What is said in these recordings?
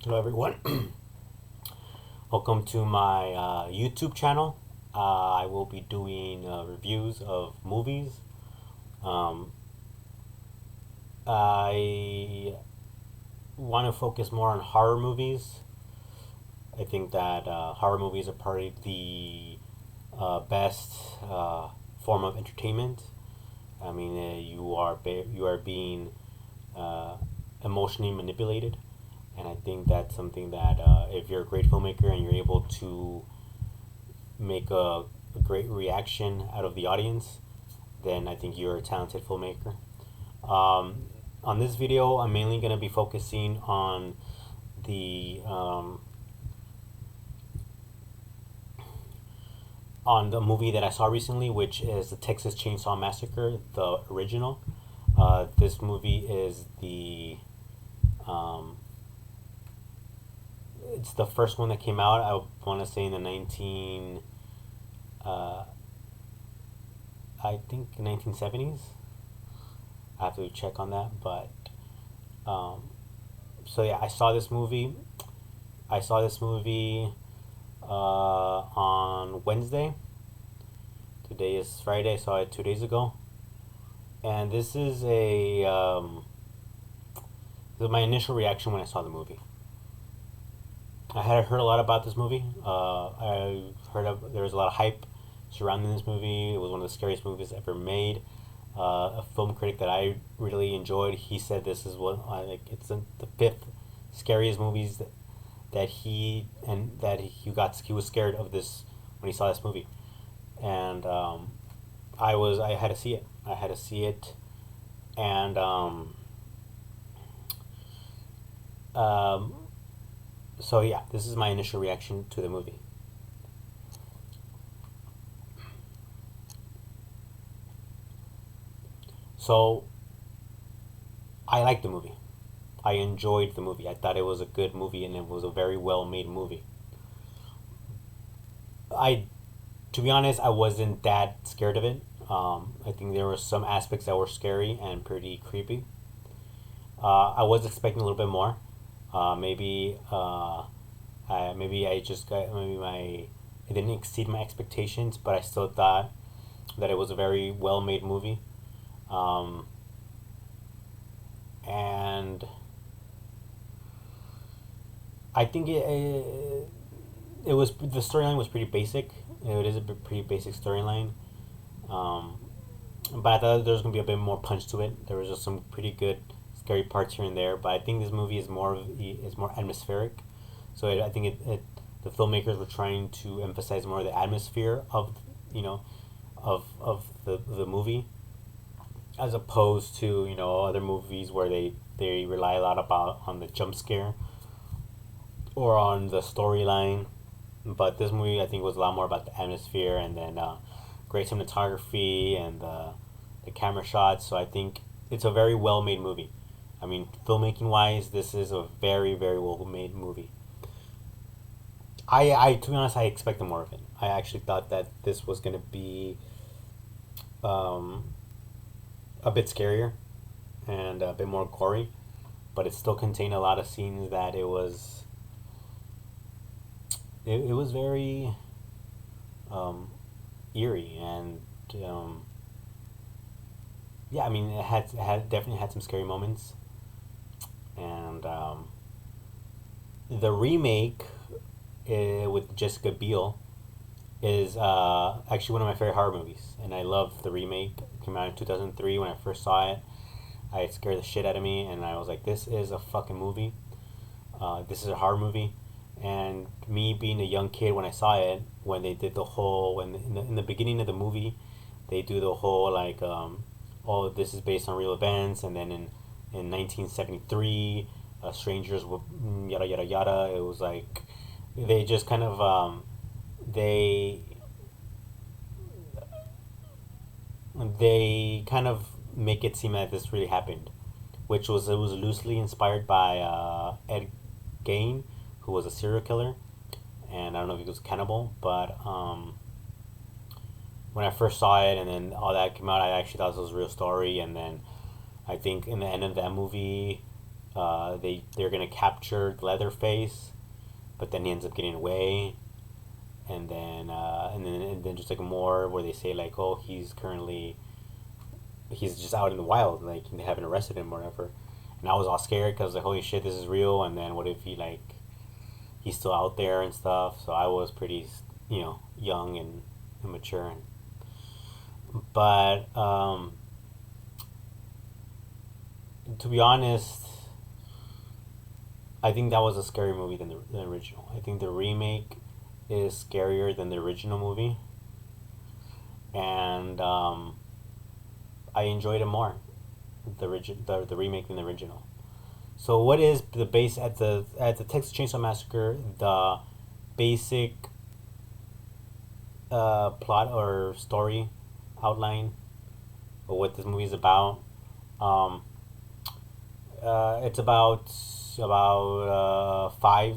Hello, everyone. Welcome to my YouTube channel. I will be doing reviews of movies. Um, I want to focus more on horror movies. I think that horror movies are probably the best form of entertainment. I mean, you are being uh, emotionally manipulated, and I think that's something that if you're a great filmmaker and you're able to make a great reaction out of the audience, then I think you're a talented filmmaker. On this video, I'm mainly going to be focusing the um, on the movie that I saw recently, which is the Texas Chainsaw Massacre, the original. This movie is the it's the first one that came out. I want to say in the 19 I think 1970s. I have to check on that, but um, so yeah, I saw this movie. I saw this movie on Wednesday. Today is Friday. I saw it 2 days ago, and this is my initial reaction when I saw the movie. I had heard a lot about this movie. I heard there was a lot of hype surrounding this movie. It was one of the scariest movies ever made. A film critic that I really enjoyed, he said this is what it's the fifth scariest movies he was scared of this when he saw this movie, and I had to see it. I had to see it, and um, so yeah, this is my initial reaction to the movie. So I liked the movie. I enjoyed the movie. I thought it was a good movie and it was a very well made movie. I, to be honest, I wasn't that scared of it. I think there were some aspects that were scary and pretty creepy. I was expecting a little bit more. Maybe I just got maybe my it didn't exceed my expectations, but I still thought that it was a very well made movie. Um, and I think it was the storyline was pretty basic. It is a pretty basic storyline. Um, but I thought there was gonna be a bit more punch to it. There was just some pretty good scary parts here and there. But I think this movie is more atmospheric. So I think the filmmakers were trying to emphasize more of the atmosphere of the movie, as opposed to other movies where they rely a lot about on the jump scare or on the storyline. But this movie, I think, was a lot more about the atmosphere, and then great cinematography and the camera shots. So I think it's a very well made movie. I mean, filmmaking wise, this is a very, very well made movie. To be honest, I expected more of it. I actually thought that this was gonna be um, a bit scarier and a bit more gory, but it still contained a lot of scenes that it was very eerie, and yeah, I mean, it had definitely had some scary moments, and the remake with Jessica Biel is actually one of my favorite horror movies, and I love the remake. It came out in 2003. When I first saw it, it scared the shit out of me, and I was like, "This is a fucking movie. This is a horror movie." And me being a young kid when I saw it, when they did the whole when in the beginning of the movie, they do the whole like, oh, this is based on real events, and then in 1973, strangers were yada yada yada. It was like they just kind of they they kind of make it seem like this really happened, which was it was loosely inspired by Ed Gein, who was a serial killer, and I don't know if he was a cannibal, but when I first saw it and then all that came out, I actually thought this was a real story, and then I think in the end of that movie, they're gonna capture Leatherface, but then he ends up getting away, and then just like more where they say like, oh, he's just out in the wild, like they haven't arrested him or whatever. And I was all scared because like, holy shit, this is real. And then what if he's still out there and stuff? So I was pretty, young and immature. But to be honest, I think that was a scary movie than the original. I think the remake is scarier than the original movie, and I enjoyed it more, the remake than the original. So, what is the base at the Texas Chainsaw Massacre? The basic plot or story outline of what this movie is about. Um, it's about five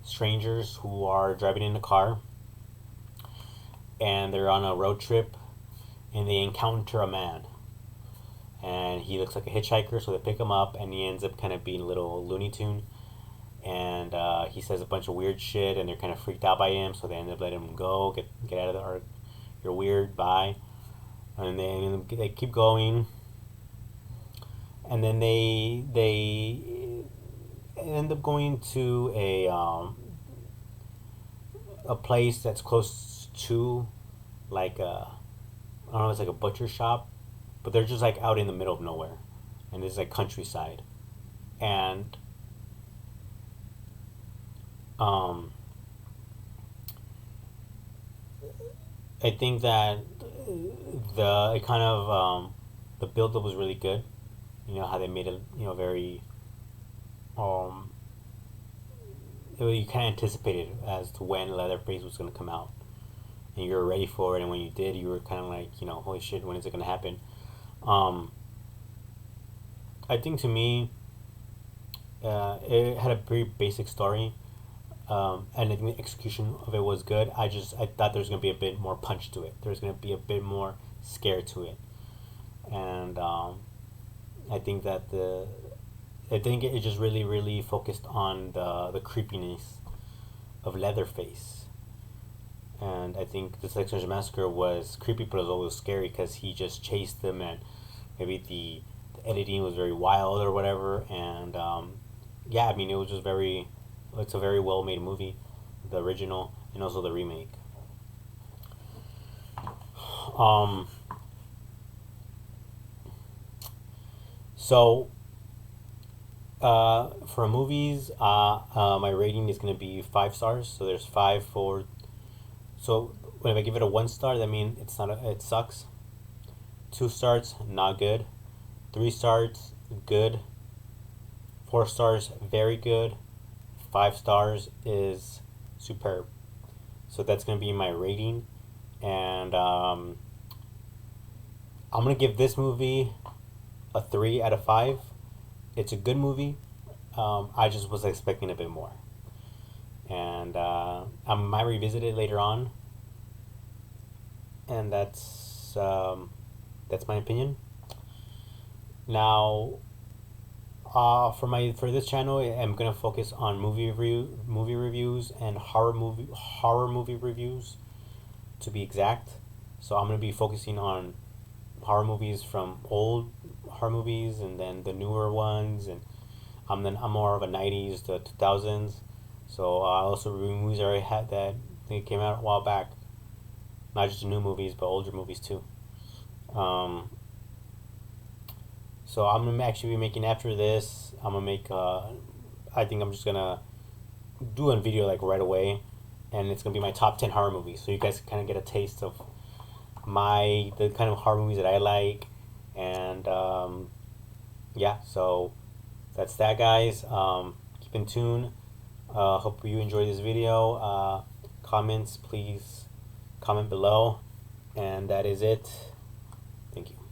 strangers who are driving in a car, and they're on a road trip, and they encounter a man, and he looks like a hitchhiker, so they pick him up, and he ends up kind of being a little Looney Tune, and he says a bunch of weird shit, and they're kind of freaked out by him, so they end up letting him go, get out of the, or you're weird, bye, and they keep going, and then they end up going to a place that's close to like I don't know, it's like a butcher shop, but they're just like out in the middle of nowhere, and it's like countryside, and um, I think that the it kind of the build up was really good. You know how they made it, very um, you kind of anticipated as to when Leatherface was going to come out, and you were ready for it. And when you did, you were kind of like, holy shit, when is it going to happen? Um, I think to me, it had a pretty basic story, and I think the execution of it was good. I thought there was going to be a bit more punch to it. There's going to be a bit more scare to it, and I think that I think it just really, really focused on the creepiness of Leatherface. And I think the Texas Chainsaw Massacre was creepy, but it was always scary because he just chased them, and maybe the editing was very wild or whatever. And yeah, I mean, it's a very well made movie, the original and also the remake. Um, so for movies, my rating is going to be 5 stars. So there's five for. So when I give it a 1 star, that means it sucks. 2 stars, not good. 3 stars, good. 4 stars, very good. 5 stars is superb. So that's gonna be my rating, and I'm gonna give this movie a 3 out of 5. It's a good movie. I just was expecting a bit more, and I might revisit it later on. And that's my opinion. Now, for this channel, I'm gonna focus on movie reviews and horror movie reviews, to be exact. So I'm gonna be focusing on horror movies from old horror movies, and then the newer ones, and I'm more of a 90s to 2000s. So I also review movies I already had that they came out a while back, not just new movies but older movies too. Um, so I'm gonna actually be making, after this, I'm gonna make. I think I'm just gonna do a video like right away, and it's gonna be my top 10 horror movies, so you guys kind of get a taste of the kind of horror movies that I like, and yeah. So that's that, guys. Keep in tune. Hope you enjoy this video. Comments, please comment below, and that is it. Thank you.